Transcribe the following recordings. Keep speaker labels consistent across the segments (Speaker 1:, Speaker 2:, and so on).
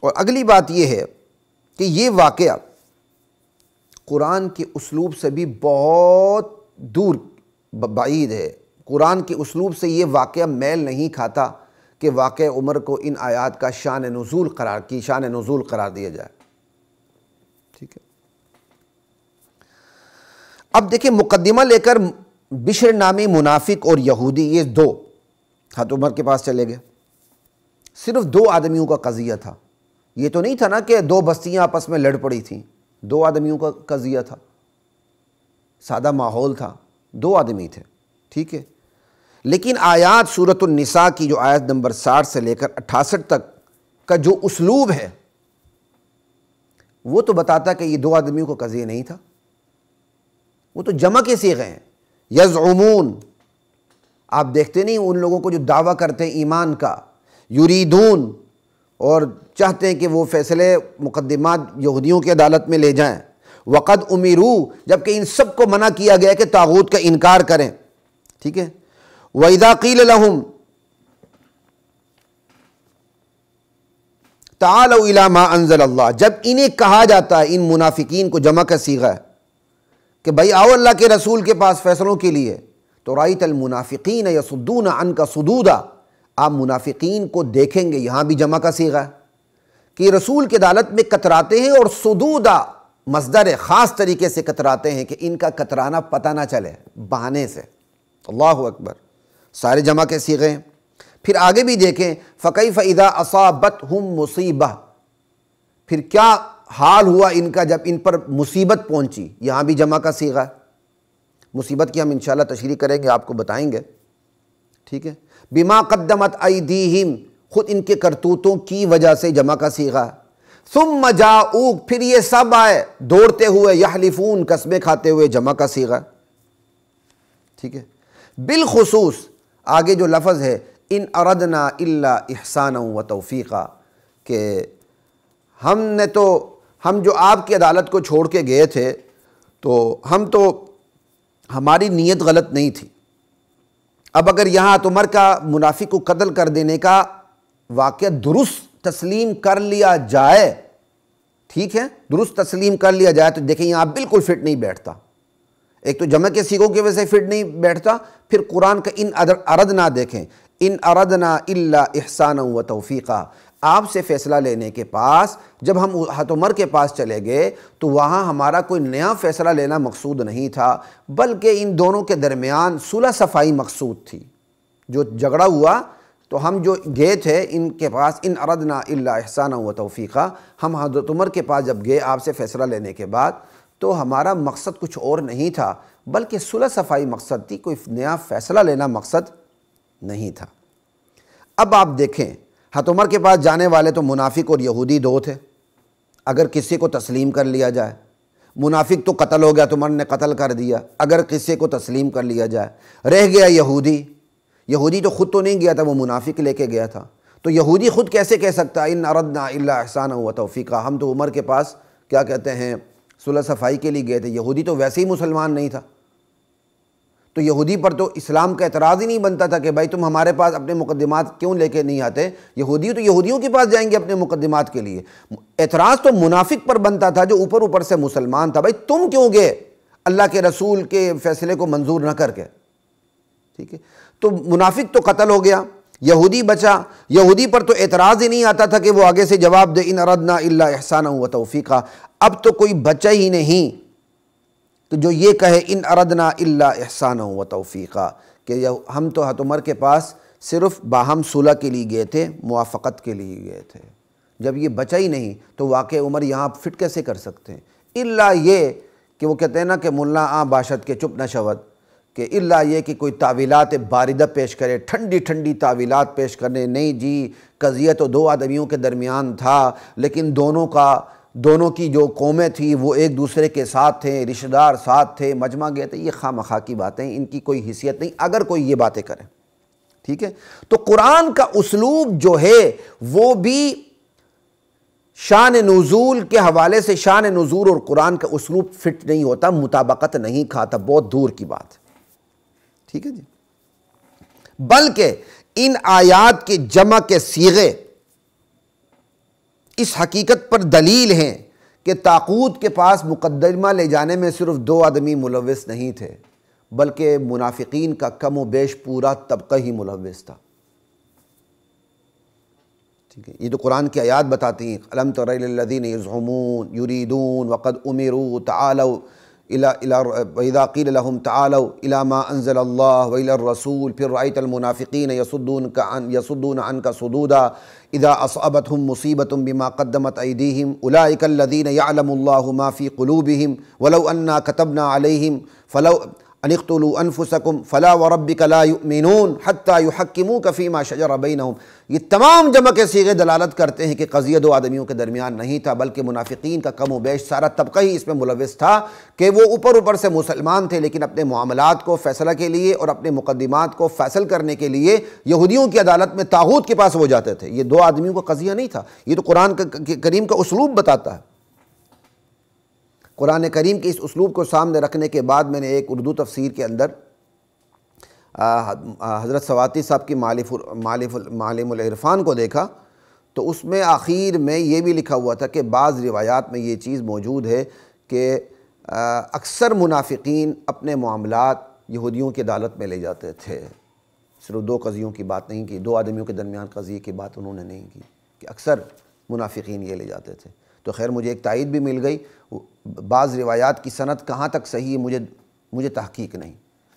Speaker 1: اور اگلی بات یہ ہے کہ یہ واقعہ قرآن کے اسلوب سے بھی بہت دور بعید ہے. قرآن کے اسلوب سے یہ واقعہ میل نہیں کھاتا کہ واقعہ عمر کو ان آیات کا شان نزول قرار دیا جائے. ٹھیک ہے. اب دیکھیں مقدمہ لے کر بشر نامی منافق اور یہودی یہ دو حضرت عمر کے پاس چلے گئے. صرف دو آدمیوں کا قضیہ تھا. یہ تو نہیں تھا نا کہ دو بستیاں آپس میں لڑ پڑی تھیں. دو آدمیوں کا قضیہ تھا. سادہ ماحول تھا. دو آدمی تھے. ٹھیک ہے. لیکن آیات سورۃ النساء کی جو آیت نمبر 60 سے لے کر 68 تک کا جو اسلوب ہے وہ تو بتاتا کہ یہ دو آدمیوں کا قضیہ نہیں تھا. وہ تو جمع کے صیغے ہیں. یزعمون، آپ دیکھتے نہیں ان لوگوں کو جو دعویٰ کرتے ہیں ایمان کا، یریدون، اور چاہتے ہیں کہ وہ فیصلے مقدمات یہودیوں کی عدالت میں لے جائیں. وقد امروا، جبکہ ان سب کو منع کیا گیا کہ طاغوت کا انکار کریں. ٹھیک ہے. وَإِذَا قِيلَ لَهُمْ تَعَالَوْا إِلَىٰ مَا أَنزَلَ اللَّهُ، جب انہیں کہا جاتا ہے، ان منافقین کو جمع کا صیغہ ہے کہ بھائی آؤ اللہ کے رسول کے پاس فیصلوں کے لیے، تو رَأَيْتَ الْمُنَافِقِينَ يَصُدُّونَ عَنْكَ صُدُودًا، آپ منافقین کو دیکھیں گے، یہاں بھی جمع کا صیغہ ہے کہ رسول کی عدالت میں کتراتے ہیں، اور صدودا مصدر خاص طریقے سے کتراتے ہیں کہ ان کا کترانا پتہ نہ چلے بہانے سے. اللہ اکبر. سارے جمع کے صیغے ہیں. پھر آگے بھی دیکھیں فَكَيْفَ إِذَا أَصَابَتْهُمْ مُصِيبَةٌ، پھر کیا حال ہوا ان کا جب ان پر مصیبت پہنچی. یہاں بھی جمع کا صیغہ ہے. مصیبت کی ہم انشاءاللہ تشریح کریں گے، آپ کو بتائیں گے. ٹھیک ہے. بِمَا قَدَّمَتْ أَيْدِيهِمْ، خود ان کے کرتوتوں کی وجہ سے جمع کا صیغہ ہے. ثُمَّ جَاءُوكَ، پھر یہ سب آئے دوڑتے ہوئے، يَحْلِفُونَ، قسمیں کھاتے ہوئے، جمع کا صیغہ ہے. ٹھیک ہے. بالخصوص آگے جو لفظ ہے ان اردنا الا احسانا و توفیقا، کہ ہم جو آپ کی عدالت کو چھوڑ کے گئے تھے تو ہماری نیت غلط نہیں تھی. اب اگر یہاں عمر کا منافق کو قتل کر دینے کا واقعہ درست تسلیم کر لیا جائے، ٹھیک ہے، درست تسلیم کر لیا جائے، تو دیکھیں یہاں بالکل فٹ نہیں بیٹھتا. ایک تو جمع کے صیغوں کی وجہ سے فٹ نہیں بیٹھتا، پھر قرآن کا ان اردنا دیکھیں، ان اردنا الا احسانا و توفیقا. آپ سے فیصلہ لینے کے پاس جب ہم حضرت عمر کے پاس چلے گئے تو وہاں ہمارا کوئی نیا فیصلہ لینا مقصود نہیں تھا، بلکہ ان دونوں کے درمیان صلح صفائی مقصود تھی. جو جھگڑا ہوا تو ہم جو گئے تھے ان کے پاس، ان اردنا الا احسانا و توفیقا، ہم حضرت عمر کے پاس جب گئے آپ سے فیصلہ لینے کے بعد تو ہمارا مقصد کچھ اور نہیں تھا، بلکہ صلح صفائی مقصد تھی، کوئی نیا فیصلہ لینا مقصد نہیں تھا. اب آپ دیکھیں حضرت عمر کے پاس جانے والے تو منافق اور یہودی دو تھے. اگر کسی کو تسلیم کر لیا جائے، منافق تو قتل ہو گیا تو عمر نے قتل کر دیا، اگر کسی کو تسلیم کر لیا جائے، رہ گیا یہودی تو خود تو نہیں گیا تھا، وہ منافق لے کے گیا تھا. تو یہودی خود کیسے کہہ سکتا ان اردنا الا احسانا و توفیقا، ہم تو عمر کے پاس کیا کہتے ہیں صلح صفائی کے لیے گئے تھے. یہودی تو ویسے ہی مسلمان نہیں تھا، تو یہودی پر تو اسلام کا اعتراض ہی نہیں بنتا تھا کہ بھائی تم ہمارے پاس اپنے مقدمات کیوں لے کے نہیں آتے. یہودی تو یہودیوں کے پاس جائیں گے اپنے مقدمات کے لیے. اعتراض تو منافق پر بنتا تھا جو اوپر سے مسلمان تھا، بھائی تم کیوں گئے اللہ کے رسول کے فیصلے کو منظور نہ کر کے. ٹھیک ہے. تو منافق تو قتل ہو گیا، یہودی بچا. یہودی پر تو اعتراض ہی نہیں آتا تھا کہ وہ آگے سے جواب دے ان اردنا الا احسانا و توفیقا. اب تو کوئی بچا ہی نہیں تو جو یہ کہے ان اردنا الا احسانا و توفیقا، کہ ہم تو حضرت عمر کے پاس صرف باہم صلح کے لیے گئے تھے، موافقت کے لیے گئے تھے. جب یہ بچا ہی نہیں تو واقع عمر یہاں فٹ کیسے کر سکتے ہیں؟ الا یہ کہ وہ کہتے ہیں نا کہ ملا باشد کے چپ نہ شود، کہ الا یہ کہ کوئی تعویلات باردہ پیش کرے، ٹھنڈی تعویلات پیش کرنے. نہیں جی، قضیہ تو دو آدمیوں کے درمیان تھا، لیکن دونوں کی جو قومیں تھی وہ ایک دوسرے کے ساتھ تھے، رشتہ دار ساتھ تھے، مجمع گئے تھے. یہ خواہ مخواہ کی باتیں، ان کی کوئی حیثیت نہیں اگر کوئی یہ باتیں کرے. ٹھیک ہے. تو قرآن کا اسلوب جو ہے وہ بھی شان نزول کے حوالے سے شان نزول اور قرآن کا اسلوب فٹ نہیں ہوتا، مطابقت نہیں کھاتا، بہت دور کی بات. ٹھیک ہے جی. بلکہ ان آیات کے جمع کے صیغے اس حقیقت پر دلیل ہیں کہ طاغوت کے پاس مقدمہ لے جانے میں صرف 2 آدمی ملوث نہیں تھے، بلکہ منافقین کا کم و بیش پورا طبقہ ہی ملوث تھا۔ ٹھیک ہے، یہ تو قرآن کی آیات بتاتی ہیں، الم تر الی الذین یزعمون یریدون وقد امروا تعالوا وَإِذَا قِيلَ لَهُمْ تَعَالَوْا إِلَى مَا أَنزَلَ اللَّهُ وَإِلَى الرَّسُولِ پھر رَأَيْتَ الْمُنَافِقِينَ يَصُدُّونَ عَنْكَ صُدُودًا إِذَا أَصَابَتْهُمْ مُصِيبَةٌ بِمَا قَدَّمَتْ أَيْدِيهِمْ أُولَٰئِكَ الَّذِينَ يَعْلَمُ اللَّهُ مَا فِي قُلُوبِهِمْ وَلَوْ أَنَّا كَتَبْنَا عَلَيْهِمْ أن اقتلوا انفسکم فلا وربک لا یؤمنون حتی یحکموک فیما شجر بینہم۔ یہ تمام جمع کے صیغے دلالت کرتے ہیں کہ قضیہ 2 آدمیوں کے درمیان نہیں تھا، بلکہ منافقین کا کم و بیش سارا طبقہ ہی اس میں ملوث تھا کہ وہ اوپر سے مسلمان تھے، لیکن اپنے معاملات کو فیصلہ کے لیے اور اپنے مقدمات کو فیصل کرنے کے لیے یہودیوں کی عدالت میں طاغوت کے پاس وہ جاتے تھے۔ یہ 2 آدمیوں کا قضیہ نہیں تھا، یہ تو قرآن کریم کا اسلوب بتاتا ہے۔ قرآن کریم کے اس اسلوب کو سامنے رکھنے کے بعد میں نے ایک اردو تفسیر کے اندر حضرت سواتی صاحب کی معالم العرفان کو دیکھا، تو اس میں آخر میں یہ بھی لکھا ہوا تھا کہ بعض روایات میں یہ چیز موجود ہے کہ اکثر منافقین اپنے معاملات یہودیوں کی عدالت میں لے جاتے تھے۔ صرف 2 قضیوں کی بات نہیں کی، 2 آدمیوں کے درمیان قضیے کی بات انہوں نے نہیں کی، کہ اکثر منافقین یہ لے جاتے تھے۔ تو خیر مجھے ایک تائید بھی مل گئی، بعض روایات کی سند کہاں تک صحیح ہے مجھے تحقیق نہیں،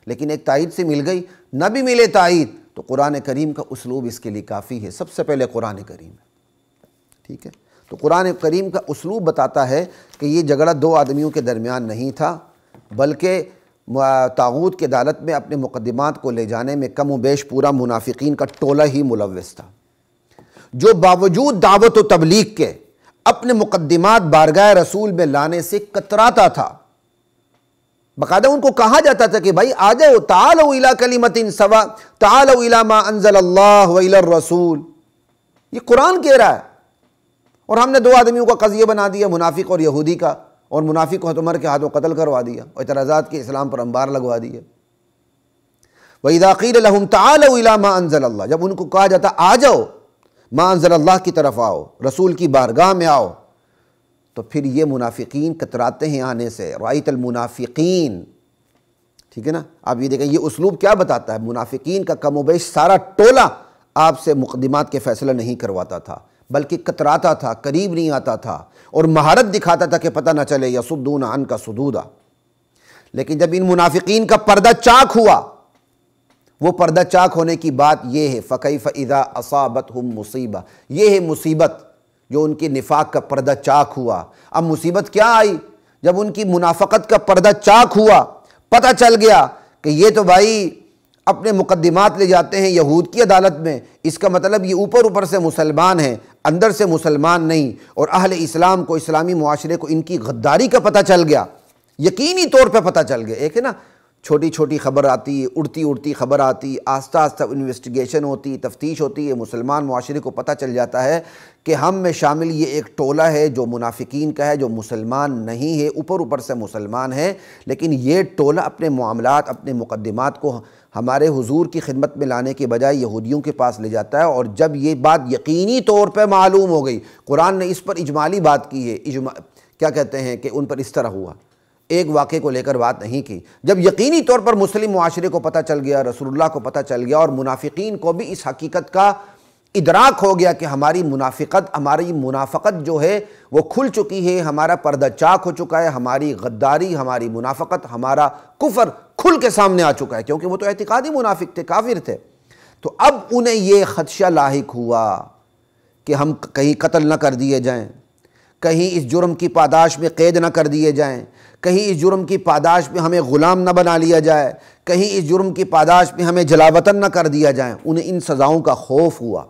Speaker 1: لیکن ایک تائید سے مل گئی، نہ بھی ملے تائید تو قرآن کریم کا اسلوب اس کے لیے کافی ہے۔ سب سے پہلے قرآن کریم ہے، ٹھیک ہے، تو قرآن کریم کا اسلوب بتاتا ہے کہ یہ جھگڑا 2 آدمیوں کے درمیان نہیں تھا، بلکہ طاغوت کی عدالت میں اپنے مقدمات کو لے جانے میں کم و بیش پورا منافقین کا ٹولہ ہی ملوث تھا، جو باوجود دعوت و تبلیغ کے اپنے مقدمات بارگاہ رسول میں لانے سے کتراتا تھا۔ باقاعدہ ان کو کہا جاتا تھا کہ بھائی آ جاؤ، تعالوا الی کلمۃ سواء، تعالوا الی ما انزل اللہ والی الرسول، یہ قرآن کہہ رہا ہے، اور ہم نے 2 آدمیوں کا قضیہ بنا دیا، منافق اور یہودی کا، اور منافق کو حضرت عمر کے ہاتھوں قتل کروا دیا اور اعتراضات کے اسلام پر انبار لگوا دیے۔ وَإِذَا قِيلَ لَهُمْ تَعَالَوْا إِلَى مَا أَنزَلَ اللَّهُ، جب ان کو کہا جاتا آ جاؤ ما انزل اللہ کی طرف آؤ، رسول کی بارگاہ میں آؤ، تو پھر یہ منافقین کتراتے ہیں آنے سے۔ رأیت المنافقین، ٹھیک ہے نا، آپ یہ دیکھیں یہ اسلوب کیا بتاتا ہے، منافقین کا کم و بیش سارا ٹولہ آپ سے مقدمات کے فیصلہ نہیں کرواتا تھا، بلکہ کتراتا تھا، قریب نہیں آتا تھا، اور مہارت دکھاتا تھا کہ پتہ نہ چلے، یصدون عنک صدودا۔ لیکن جب ان منافقین کا پردہ چاک ہوا، وہ پردہ چاک ہونے کی بات یہ ہے، فَكَيْفَ إِذَا أَصَابَتْهُمْ مُصِيبَةٌ، یہ ہے مصیبت جو ان کے نفاق کا پردہ چاک ہوا۔ اب مصیبت کیا آئی؟ جب ان کی منافقت کا پردہ چاک ہوا، پتہ چل گیا کہ یہ تو بھائی اپنے مقدمات لے جاتے ہیں یہود کی عدالت میں، اس کا مطلب یہ اوپر سے مسلمان ہیں، اندر سے مسلمان نہیں، اور اہل اسلام کو، اسلامی معاشرے کو ان کی غداری کا پتہ چل گیا، یقینی طور پہ پتہ چل گیا۔ ایک ہے نا چھوٹی چھوٹی خبر آتی ہے، اڑتی خبر آتی، آہستہ آہستہ انویسٹیگیشن ہوتی، تفتیش ہوتی ہے، مسلمان معاشرے کو پتہ چل جاتا ہے کہ ہم میں شامل یہ ایک ٹولہ ہے جو منافقین کا ہے، جو مسلمان نہیں ہے، اوپر سے مسلمان ہے، لیکن یہ ٹولہ اپنے معاملات، اپنے مقدمات کو ہمارے حضور کی خدمت میں لانے کے بجائے یہودیوں کے پاس لے جاتا ہے۔ اور جب یہ بات یقینی طور پہ معلوم ہو گئی، قرآن نے اس پر اجمالی بات کی ہے، کیا کہتے ہیں کہ ان پر اس طرح ہوا، ایک واقعے کو لے کر بات نہیں کی۔ جب یقینی طور پر مسلم معاشرے کو پتہ چل گیا، رسول اللہ کو پتہ چل گیا، اور منافقین کو بھی اس حقیقت کا ادراک ہو گیا کہ ہماری منافقت جو ہے وہ کھل چکی ہے، ہمارا پردہ چاک ہو چکا ہے، ہماری غداری، ہماری منافقت، ہمارا کفر کھل کے سامنے آ چکا ہے، کیونکہ وہ تو اعتقادی منافق تھے، کافر تھے۔ تو اب انہیں یہ خدشہ لاحق ہوا کہ ہم کہیں قتل نہ کر دیے جائیں، کہیں اس جرم کی پاداش میں قید نہ کر دیے جائیں، کہیں اس جرم کی پاداش میں ہمیں غلام نہ بنا لیا جائے، کہیں اس جرم کی پاداش میں ہمیں جلاوطن نہ کر دیا جائے، انہیں ان سزاؤں کا خوف ہوا۔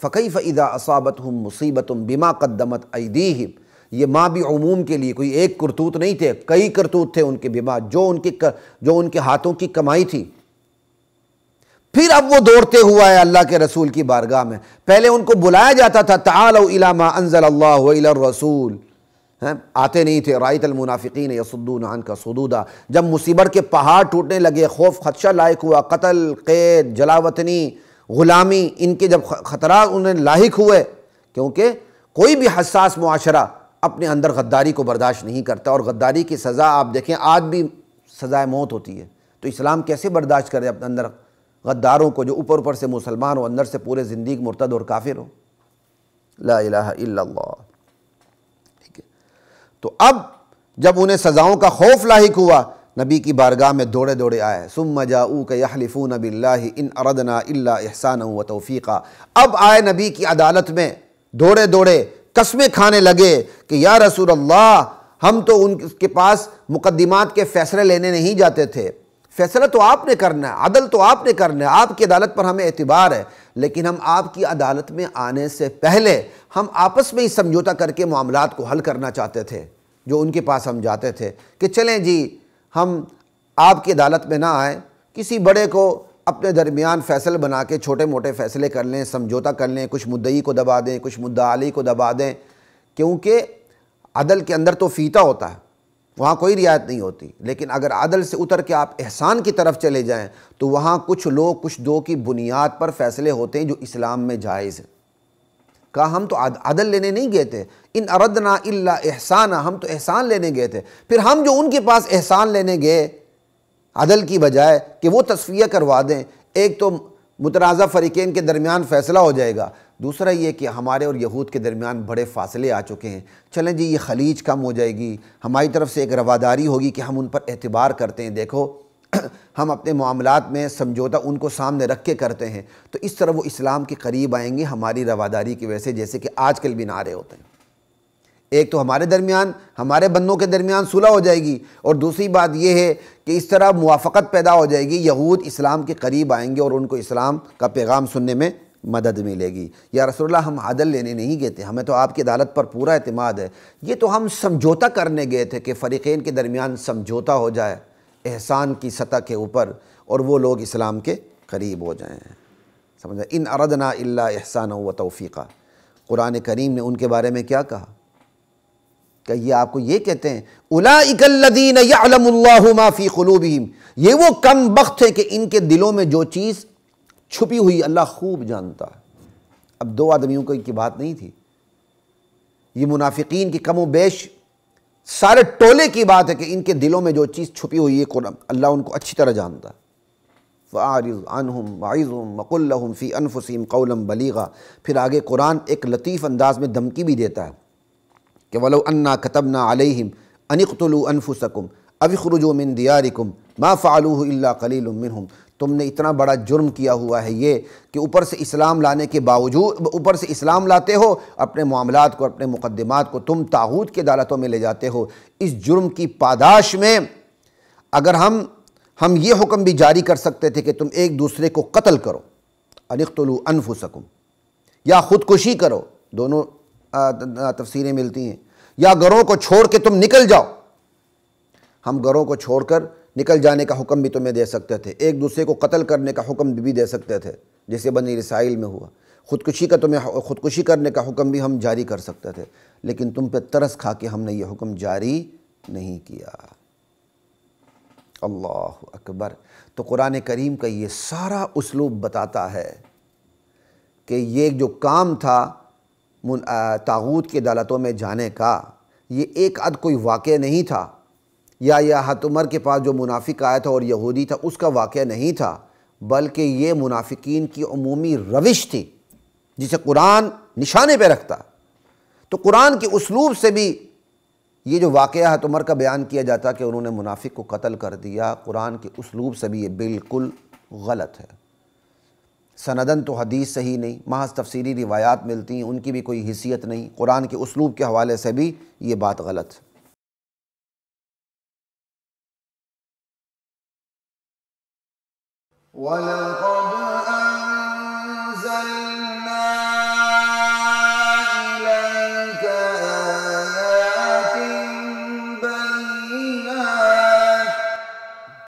Speaker 1: فَكَيْفَ إِذَا أَصَابَتْهُمْ مُصِيبَةٌ بِمَا قَدَّمَتْ أَيْدِيهِمْ، یہ ماں بھی عموم کے لیے، کوئی ایک کرتوت نہیں تھے، کئی کرتوت تھے ان کے، بما جو ان کے ہاتھوں کی کمائی تھی۔ پھر اب وہ دوڑتے ہوا ہے اللہ کے رسول کی بارگاہ میں۔ پہلے ان کو بلایا جاتا تھا تعالوا الی ما انزل اللہ والی الرسول، آتے نہیں تھے۔ رأیت المنافقین یصدون عنک صدودا، جب مصیبت کے پہاڑ ٹوٹنے لگے، خوف خدشہ لاحق ہوا، قتل، قید، جلاوطنی، غلامی، ان کے جب خطرات انہیں لاحق ہوئے، کیونکہ کوئی بھی حساس معاشرہ اپنے اندر غداری کو برداشت نہیں کرتا، اور غداری کی سزا آپ دیکھیں آج بھی سزائے موت ہوتی ہے، تو اسلام کیسے برداشت کرے اپنے اندر غداروں کو جو اوپر سے مسلمان ہو، اندر سے پورے زندگی مرتد اور کافر ہو؟ لا الہ الا اللہ۔ ٹھیک ہے، تو اب جب انہیں سزاؤں کا خوف لاحق ہوا، نبی کی بارگاہ میں دوڑے دوڑے آئے، ثم جاؤک یحلفون باللہ ان اردنا الا احسانا و توفیقا۔ اب آئے نبی کی عدالت میں دوڑے دوڑے، قسمیں کھانے لگے کہ یا رسول اللہ، ہم تو ان کے پاس مقدمات کے فیصلے لینے نہیں جاتے تھے، فیصلہ تو آپ نے کرنا ہے، عدل تو آپ نے کرنا ہے، آپ کی عدالت پر ہمیں اعتبار ہے، لیکن ہم آپ کی عدالت میں آنے سے پہلے ہم آپس میں ہی سمجھوتا کر کے معاملات کو حل کرنا چاہتے تھے۔ جو ان کے پاس ہم جاتے تھے کہ چلیں جی ہم آپ کی عدالت میں نہ آئیں، کسی بڑے کو اپنے درمیان فیصل بنا کے چھوٹے موٹے فیصلے کر لیں، سمجھوتا کر لیں، کچھ مدعی کو دبا دیں، کچھ مدعا علی کو دبا دیں، کیونکہ عدل کے اندر تو فیتا ہوتا ہے، وہاں کوئی رعایت نہیں ہوتی۔ لیکن اگر عدل سے اتر کے آپ احسان کی طرف چلے جائیں تو وہاں کچھ لوگ کچھ دو کی بنیاد پر فیصلے ہوتے ہیں جو اسلام میں جائز ہیں۔ کہا ہم تو عدل لینے نہیں گئے تھے، ان اردنا الا احسانا، ہم تو احسان لینے گئے تھے۔ پھر ہم جو ان کے پاس احسان لینے گئے عدل کی بجائے کہ وہ تصفیہ کروا دیں، ایک تو متنازع فریقین کے درمیان فیصلہ ہو جائے گا، دوسرا یہ کہ ہمارے اور یہود کے درمیان بڑے فاصلے آ چکے ہیں، چلیں جی یہ خلیج کم ہو جائے گی، ہماری طرف سے ایک رواداری ہوگی کہ ہم ان پر اعتبار کرتے ہیں، دیکھو ہم اپنے معاملات میں سمجھوتا ان کو سامنے رکھ کے کرتے ہیں، تو اس طرح وہ اسلام کے قریب آئیں گے ہماری رواداری کی وجہ سے، جیسے کہ آج کل بھی نعرے ہوتے ہیں۔ ایک تو ہمارے درمیان، ہمارے بندوں کے درمیان صلح ہو جائے گی، اور دوسری بات یہ ہے کہ اس طرح موافقت پیدا ہو جائے گی، یہود اسلام کے قریب آئیں گے اور ان کو اسلام کا پیغام سننے میں مدد ملے گی۔ یا رسول اللہ ہم عدل لینے نہیں گئے تھے، ہمیں تو آپ کی عدالت پر پورا اعتماد ہے، یہ تو ہم سمجھوتا کرنے گئے تھے کہ فریقین کے درمیان سمجھوتا ہو جائے احسان کی سطح کے اوپر، اور وہ لوگ اسلام کے قریب ہو جائیں۔ سمجھا؟ ان اردنا الا احسانا و توفیقا۔ قرآن کریم نے ان کے بارے میں کیا کہا؟ کہ یہ آپ کو یہ کہتے ہیں اولئک الذین یعلم اللہ ما فی قلوبہم، یہ وہ کم بخت ہیں کہ ان کے دلوں میں جو چیز چھپی ہوئی اللہ خوب جانتا ہے۔ اب دو آدمیوں کی بات نہیں تھی، یہ منافقین کی کم و بیش سارے ٹولے کی بات ہے کہ ان کے دلوں میں جو چیز چھپی ہوئی ہے قرآن اللہ ان کو اچھی طرح جانتا ہے۔ فَأَعْرِضْ عَنْهُمْ وَعِظْهُمْ وَقُلْ لَهُمْ فِي أَنفُسِهِمْ قَوْلًا بَلِيغًا۔ پھر آگے قرآن ایک لطیف انداز میں دھمکی بھی دیتا ہے کہ وَلَوْ أَنَّا كَتَبْنَا عَلَيْهِمْ أَنِ اقْتُلُوا أَنفُسَكُمْ أَوِ اخْرُجُوا مِنْ دِيَارِكُمْ مَا فَعَلُوهُ إِلَّا قَلِيلٌ مِّنْهُمْ۔ تم نے اتنا بڑا جرم کیا ہوا ہے یہ کہ اوپر سے اسلام لانے کے باوجود، اوپر سے اسلام لاتے ہو، اپنے معاملات کو، اپنے مقدمات کو تم طاغوت کی عدالتوں میں لے جاتے ہو۔ اس جرم کی پاداش میں اگر ہم یہ حکم بھی جاری کر سکتے تھے کہ تم ایک دوسرے کو قتل کرو، ان اقتلوا انفسکم، یا خودکشی کرو، دونوں تفسیریں ملتی ہیں، یا گھروں کو چھوڑ کے تم نکل جاؤ، ہم گھروں کو چھوڑ کر نکل جانے کا حکم بھی تمہیں دے سکتے تھے، ایک دوسرے کو قتل کرنے کا حکم بھی دے سکتے تھے جیسے بنی اسرائیل میں ہوا، خودکشی کرنے کا حکم بھی ہم جاری کر سکتے تھے، لیکن تم پہ ترس کھا کے ہم نے یہ حکم جاری نہیں کیا۔ اللہ اکبر۔ تو قرآن کریم کا یہ سارا اسلوب بتاتا ہے کہ یہ جو کام تھا طاغوت کی عدالتوں میں جانے کا، یہ ایک عد کوئی واقعہ نہیں تھا، یا حضرت عمر کے پاس جو منافق آیا تھا اور یہودی تھا اس کا واقعہ نہیں تھا، بلکہ یہ منافقین کی عمومی روش تھی جسے قرآن نشانے پہ رکھتا۔ تو قرآن کے اسلوب سے بھی یہ جو واقعہ حضرت عمر کا بیان کیا جاتا کہ انہوں نے منافق کو قتل کر دیا، قرآن کے اسلوب سے بھی یہ بالکل غلط ہے۔ سندن تو حدیث صحیح نہیں، محض تفسیری روایات ملتی ہیں، ان کی بھی کوئی حیثیت نہیں، قرآن کے اسلوب کے حوالے سے بھی یہ بات غلط ہے۔
Speaker 2: وَلَقَدْ أَنزَلْنَا